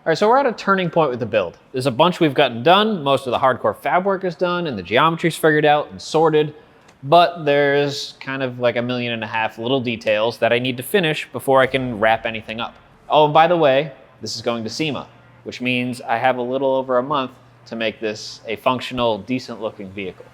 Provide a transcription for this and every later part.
All right, so we're at a turning point with the build. There's a bunch we've gotten done. Most of the hardcore fab work is done and the geometry's figured out and sorted, but there's kind of like 1.5 million little details that I need to finish before I can wrap anything up. Oh, and by the way, this is going to SEMA, which means I have a little over a month to make this a functional, decent looking vehicle.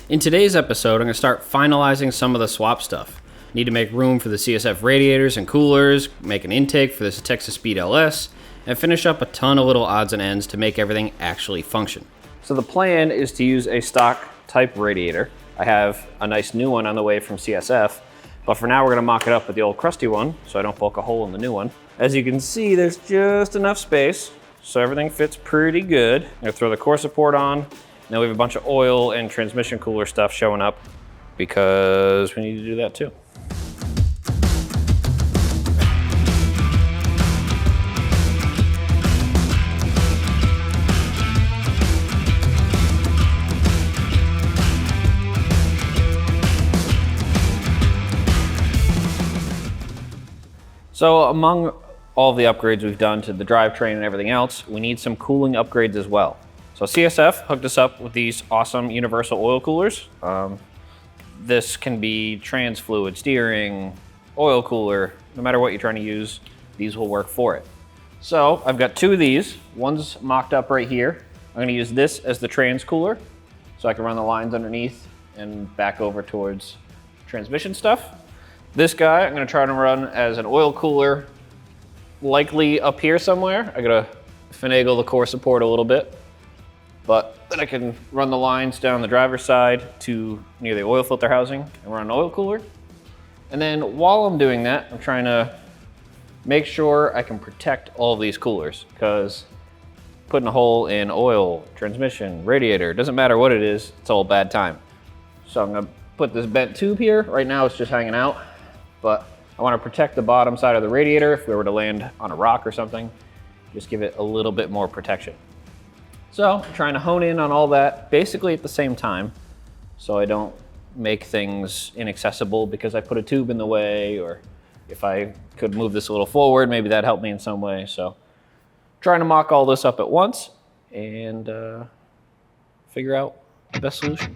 In today's episode, I'm going to start finalizing some of the swap stuff. Need to make room for the CSF radiators and coolers, make an intake for this Texas Speed LS, and finish up a ton of little odds and ends to make everything actually function. So the plan is to use a stock type radiator. I have a nice new one on the way from CSF, but for now we're going to mock it up with the old crusty one so I don't poke a hole in the new one. As you can see, there's just enough space, so everything fits pretty good. I'm going to throw the core support on. Now we have a bunch of oil and transmission cooler stuff showing up because we need to do that too. So among all the upgrades we've done to the drivetrain and everything else, we need some cooling upgrades as well. So CSF hooked us up with these awesome universal oil coolers. This can be trans fluid steering, oil cooler, no matter what you're trying to use, these will work for it. So I've got 2 of these. One's mocked up right here. I'm gonna use this as the trans cooler so I can run the lines underneath and back over towards transmission stuff. This guy I'm gonna try to run as an oil cooler, likely up here somewhere. I gotta finagle the core support a little bit. But then I can run the lines down the driver's side to near the oil filter housing and run an oil cooler. And then while I'm doing that, I'm trying to make sure I can protect all of these coolers, because putting a hole in oil, transmission, radiator, doesn't matter what it is, it's all bad time. So I'm gonna put this bent tube here. Right now it's just hanging out, but I wanna protect the bottom side of the radiator if we were to land on a rock or something, just give it a little bit more protection. So I'm trying to hone in on all that basically at the same time so I don't make things inaccessible because I put a tube in the way, or if I could move this a little forward, maybe that'd help me in some way. So trying to mock all this up at once and figure out the best solution.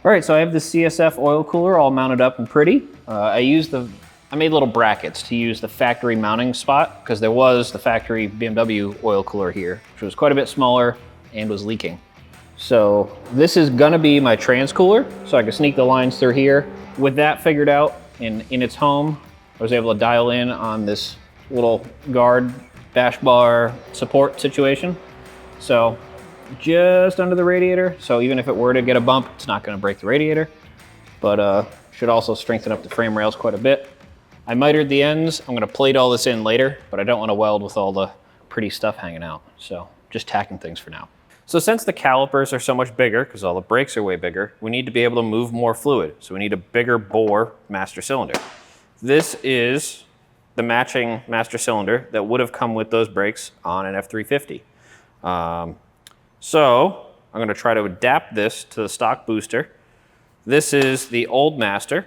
All right, so I have the CSF oil cooler all mounted up and pretty. I made little brackets to use the factory mounting spot because there was the factory BMW oil cooler here, which was quite a bit smaller and was leaking. So this is gonna be my trans cooler, so I can sneak the lines through here. With that figured out and in its home, I was able to dial in on this little guard dash bar support situation. So just under the radiator, so even if it were to get a bump, it's not going to break the radiator, but should also strengthen up the frame rails quite a bit. I mitered the ends. I'm going to plate all this in later, but I don't want to weld with all the pretty stuff hanging out, so just tacking things for now. So since the calipers are so much bigger, because all the brakes are way bigger, we need to be able to move more fluid, so we need a bigger bore master cylinder. This is the matching master cylinder that would have come with those brakes on an F350. So I'm going to try to adapt this to the stock booster. This is the old master.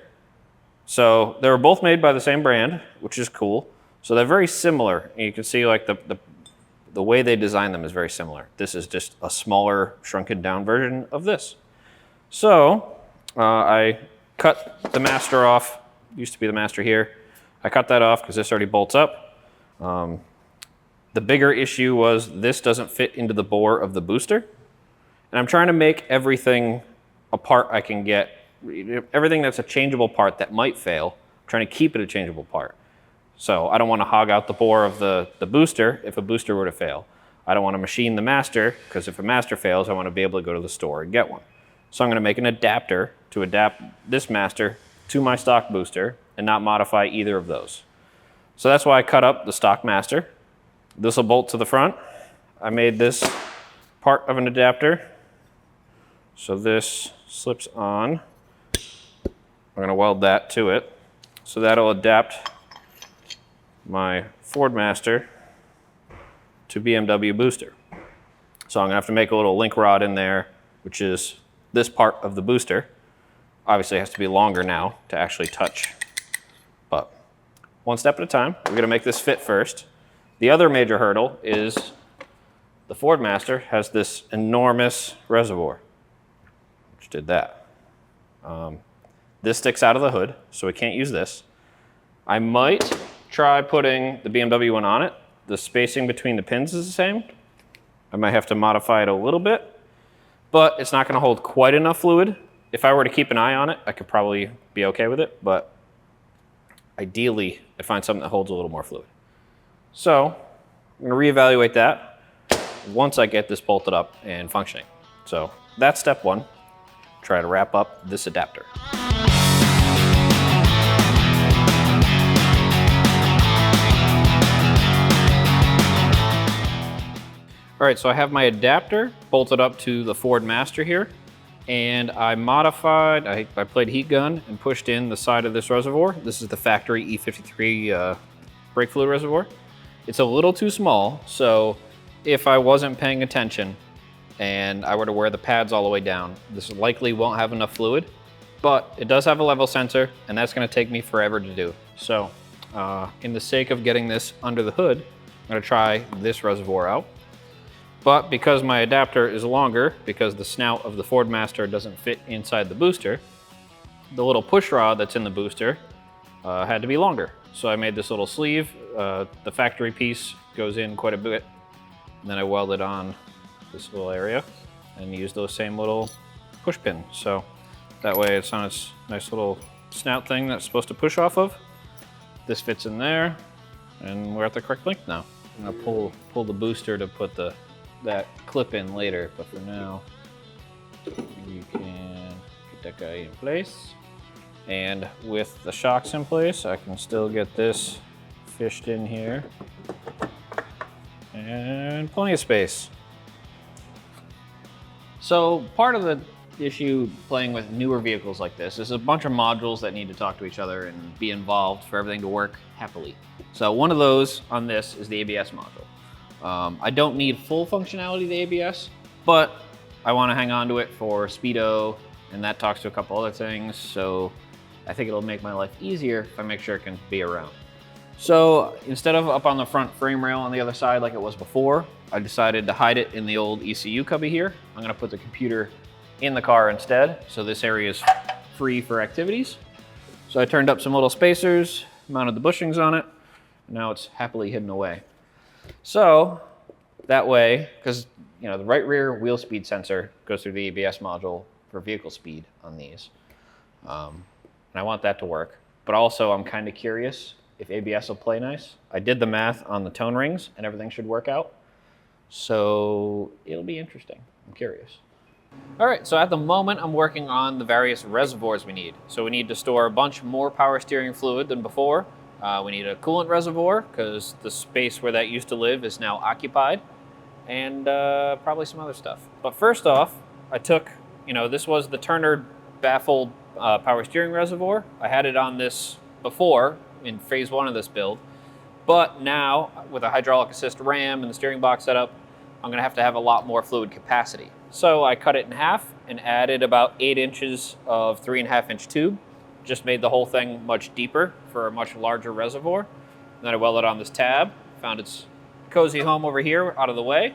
So they were both made by the same brand, which is cool. So they're very similar. And you can see like the way they design them is very similar. This is just a smaller, shrunken down version of this. So I cut the master off. Used to be the master here. I cut that off because this already bolts up. The bigger issue was this doesn't fit into the bore of the booster. And I'm trying to make everything a part I can get. Everything that's a changeable part that might fail, I'm trying to keep it a changeable part. So I don't want to hog out the bore of the booster if a booster were to fail. I don't want to machine the master, because if a master fails, I want to be able to go to the store and get one. So I'm going to make an adapter to adapt this master to my stock booster and not modify either of those. So that's why I cut up the stock master. This will bolt to the front. I made this part of an adapter. So this slips on. I'm gonna weld that to it. So that'll adapt my Ford Master to BMW booster. So I'm gonna have to make a little link rod in there, which is this part of the booster. Obviously it has to be longer now to actually touch, but one step at a time. We're gonna make this fit first. The other major hurdle is the Ford Master has this enormous reservoir, which did that. This sticks out of the hood, so we can't use this. I might try putting the BMW one on it. The spacing between the pins is the same. I might have to modify it a little bit, but it's not gonna hold quite enough fluid. If I were to keep an eye on it, I could probably be okay with it, but ideally, I'd find something that holds a little more fluid. So, I'm gonna reevaluate that once I get this bolted up and functioning. So, that's step one. Try to wrap up this adapter. All right, so I have my adapter bolted up to the Ford Master here, and I modified, I played heat gun and pushed in the side of this reservoir. This is the factory E53 brake fluid reservoir. It's a little too small, so if I wasn't paying attention and I were to wear the pads all the way down, this likely won't have enough fluid, but it does have a level sensor, and that's gonna take me forever to do. So in the sake of getting this under the hood, I'm gonna try this reservoir out. But because my adapter is longer, because the snout of the Ford Master doesn't fit inside the booster, the little push rod that's in the booster had to be longer. So I made this little sleeve. The factory piece goes in quite a bit. And then I welded on this little area and used those same little push pins. So that way it's on its nice little snout thing that's supposed to push off of. This fits in there, and we're at the correct length now. I'm gonna pull the booster to put that clip in later, but for now, you can get that guy in place. And with the shocks in place, I can still get this fished in here. And plenty of space. So part of the issue playing with newer vehicles like this is a bunch of modules that need to talk to each other and be involved for everything to work happily. So one of those on this is the ABS module. I don't need full functionality of the ABS, but I want to hang on to it for speedo, and that talks to a couple other things, so I think it'll make my life easier if I make sure it can be around. So instead of up on the front frame rail on the other side like it was before, I decided to hide it in the old ECU cubby here. I'm going to put the computer in the car instead, so this area is free for activities. So I turned up some little spacers, mounted the bushings on it, and now it's happily hidden away. So that way, because the right rear wheel speed sensor goes through the ABS module for vehicle speed on these, and I want that to work. But also I'm kind of curious if ABS will play nice. I did the math on the tone rings and everything should work out. So it'll be interesting. I'm curious. All right, so at the moment I'm working on the various reservoirs we need. So we need to store a bunch more power steering fluid than before. We need a coolant reservoir because the space where that used to live is now occupied, and probably some other stuff. But first off, I took, this was the Turner baffled power steering reservoir. I had it on this before in phase one of this build, but now with a hydraulic assist ram and the steering box setup, I'm gonna have to have a lot more fluid capacity. So I cut it in half and added about 8 inches of 3.5-inch tube. Just made the whole thing much deeper for a much larger reservoir. And then I welded on this tab, found its cozy home over here out of the way.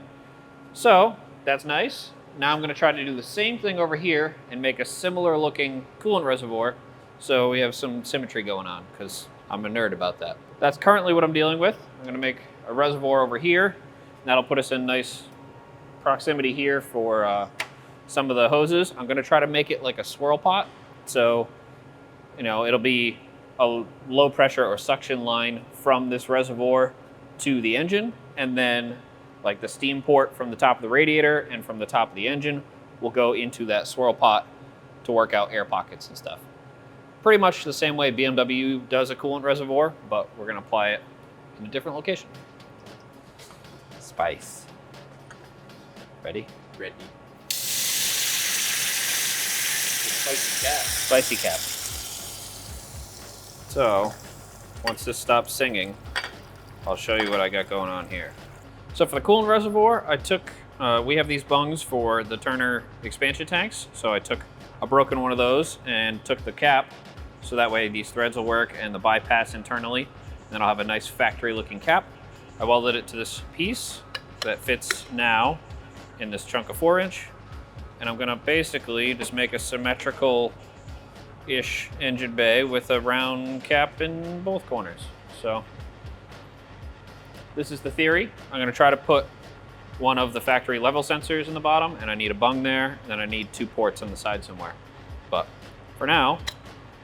So that's nice. Now I'm gonna try to do the same thing over here and make a similar looking coolant reservoir so we have some symmetry going on, because I'm a nerd about that. That's currently what I'm dealing with. I'm gonna make a reservoir over here, and that'll put us in nice proximity here for some of the hoses. I'm gonna try to make it like a swirl pot. So it'll be a low pressure or suction line from this reservoir to the engine, and then like the steam port from the top of the radiator and from the top of the engine will go into that swirl pot to work out air pockets and stuff. Pretty much the same way BMW does a coolant reservoir, but we're gonna apply it in a different location. Spice. Ready? Ready. Spicy cap. Spicy cap. So, once this stops singing, I'll show you what I got going on here. So for the coolant reservoir, I took, we have these bungs for the Turner expansion tanks. So I took a broken one of those and took the cap, so that way these threads will work and the bypass internally. And then I'll have a nice factory looking cap. I welded it to this piece that fits now in this chunk of 4-inch. And I'm gonna basically just make a symmetrical-ish engine bay with a round cap in both corners. So this is the theory. I'm gonna try to put one of the factory level sensors in the bottom, and I need a bung there, and then I need 2 ports on the side somewhere. But for now,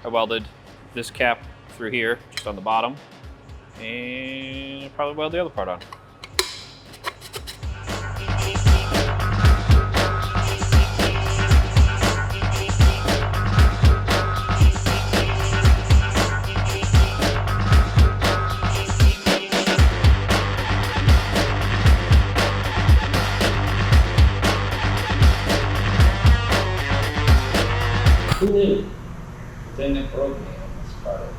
I welded this cap through here, just on the bottom, and I'll probably weld the other part on. Who knew? The thing that broke me on this part of it.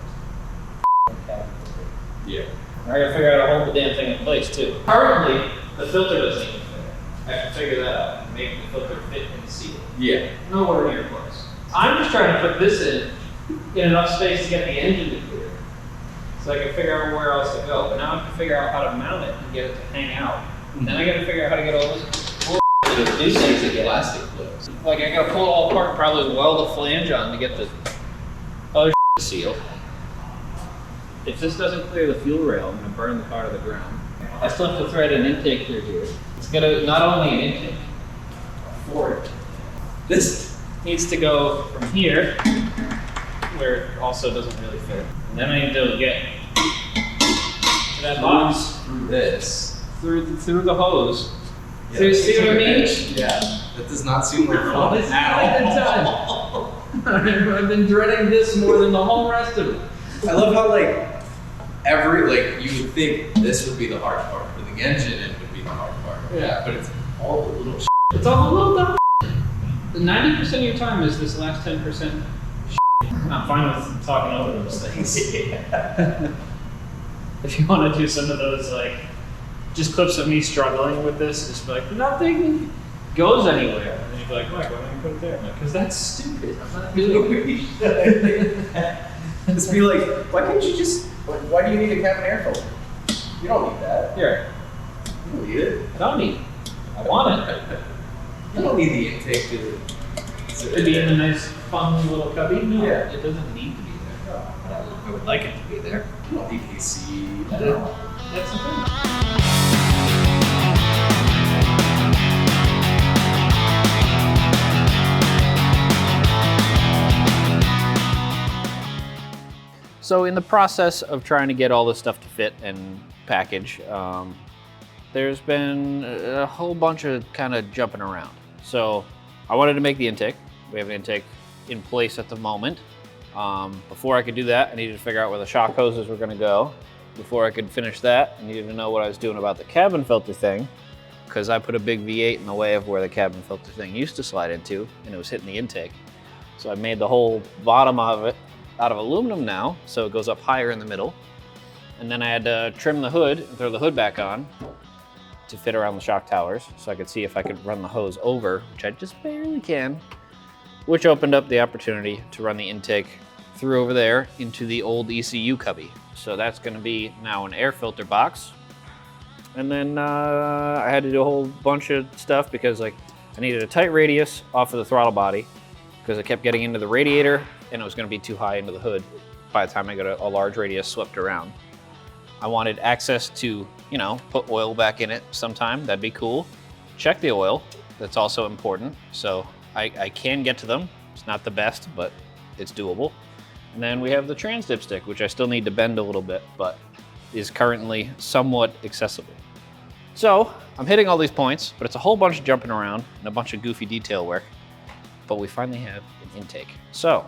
Yeah. I gotta figure out how to hold the damn thing in place too. Currently, the filter doesn't even fit. I have to figure that out and make the filter fit in the seal. Yeah. Nowhere near close. I'm just trying to put this in enough space to get the engine to clear, so I can figure out where else to go. But now I have to figure out how to mount it and get it to hang out. And then I gotta figure out how to get all this these things again. Plastic clips. Like I gotta pull it all apart and probably weld a flange on to get the other seal. If this doesn't clear the fuel rail, I'm gonna burn the car to the ground. I still have to thread an intake through here. It's gonna, not only an intake, a fork. This needs to go from here, where it also doesn't really fit. And then I need to get to that box. Through this. Through the hose. Yeah. See what I mean? Yeah. That does not seem like fun It's at not all. I've been dreading this more than the whole rest of it. I love how you would think this would be the hard part, but the engine would be the hard part. Yeah. But it's all the little It's all the little dumb. 90% of your time is this last 10%. I'm fine with talking over those things. If you want to do some of those, like, just clips of me struggling with this, just be like, nothing goes anywhere. And then you'd be like, Mike, why don't you put it there? I'm like, because that's stupid. I'm not doing it. Just be like, why can't you just, why do you need a cabin air filter? You don't need that. Here, You don't need it. I don't need it. I want it. You don't need the intake to To be in a nice, fun little cubby? No, Yeah. it doesn't need to be there. I would like it to be there. You don't need AC. That's the thing. So in the process of trying to get all this stuff to fit and package, there's been a whole bunch of kind of jumping around. So I wanted to make the intake. We have an intake in place at the moment. Before I could do that, I needed to figure out where the shock hoses were gonna go. Before I could finish that, I needed to know what I was doing about the cabin filter thing, because I put a big V8 in the way of where the cabin filter thing used to slide into, and it was hitting the intake. So I made the whole bottom of it out of aluminum now, so it goes up higher in the middle. And then I had to trim the hood and throw the hood back on to fit around the shock towers, so I could see if I could run the hose over, which I just barely can, which opened up the opportunity to run the intake through over there into the old ECU cubby. So that's gonna be now an air filter box. And then I had to do a whole bunch of stuff because I needed a tight radius off of the throttle body because I kept getting into the radiator and it was gonna be too high into the hood by the time I got a large radius swept around. I wanted access to, put oil back in it sometime, that'd be cool. Check the oil, that's also important. So I can get to them. It's not the best, but it's doable. And then we have the trans dipstick, which I still need to bend a little bit, but is currently somewhat accessible. So I'm hitting all these points, but it's a whole bunch of jumping around and a bunch of goofy detail work, but we finally have an intake. So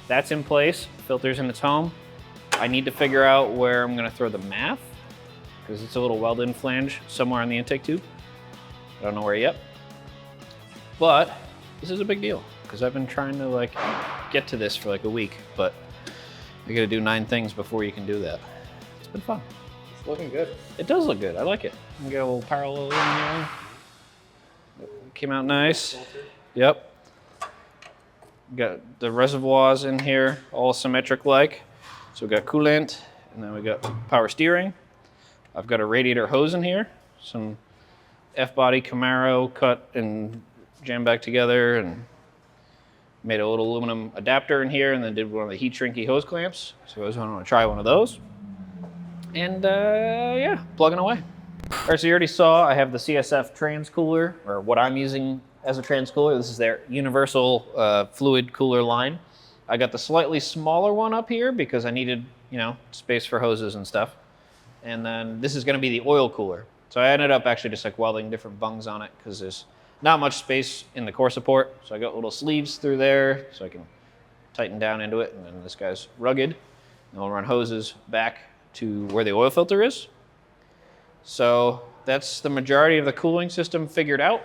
that's in place, filter's in its home. I need to figure out where I'm gonna throw the MAF, because it's a little weld-in flange somewhere on the intake tube. I don't know where yet. But this is a big deal because I've been trying to like get to this for like a week, but you gotta do 9 things before you can do that. It's been fun. It's looking good. It does look good. I like it. Get a little parallel in here. Came out nice. Yep. Got the reservoirs in here, all symmetric like. So we got coolant, and then we got power steering. I've got a radiator hose in here, some F-body Camaro cut and jammed back together, and made a little aluminum adapter in here, and then did one of the heat shrinky hose clamps. So I was going to try one of those. And yeah, plugging away. All right, so you already saw I have the CSF trans cooler, or what I'm using as a trans cooler. This is their universal fluid cooler line. I got the slightly smaller one up here because I needed, you know, space for hoses and stuff. And then this is going to be the oil cooler. So I ended up actually just like welding different bungs on it because there's not much space in the core support. So I got little sleeves through there so I can tighten down into it. And then this guy's rugged. And we'll run hoses back to where the oil filter is. So that's the majority of the cooling system figured out.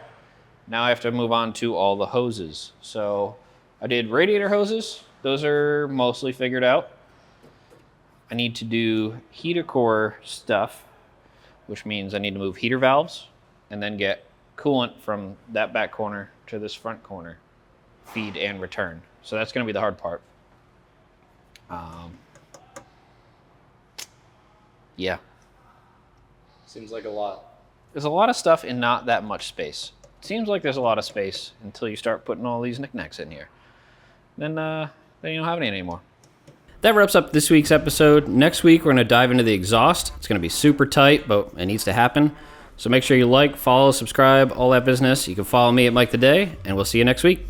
Now I have to move on to all the hoses. So I did radiator hoses. Those are mostly figured out. I need to do heater core stuff, which means I need to move heater valves and then get coolant from that back corner to this front corner, feed and return. So that's going to be the hard part. Yeah. Seems like a lot. There's a lot of stuff in not that much space. It seems like there's a lot of space until you start putting all these knickknacks in here. Then you don't have any anymore. That wraps up this week's episode. Next week, we're going to dive into the exhaust. It's going to be super tight, but it needs to happen. So make sure you like, follow, subscribe, all that business. You can follow me at Mike the Day, and we'll see you next week.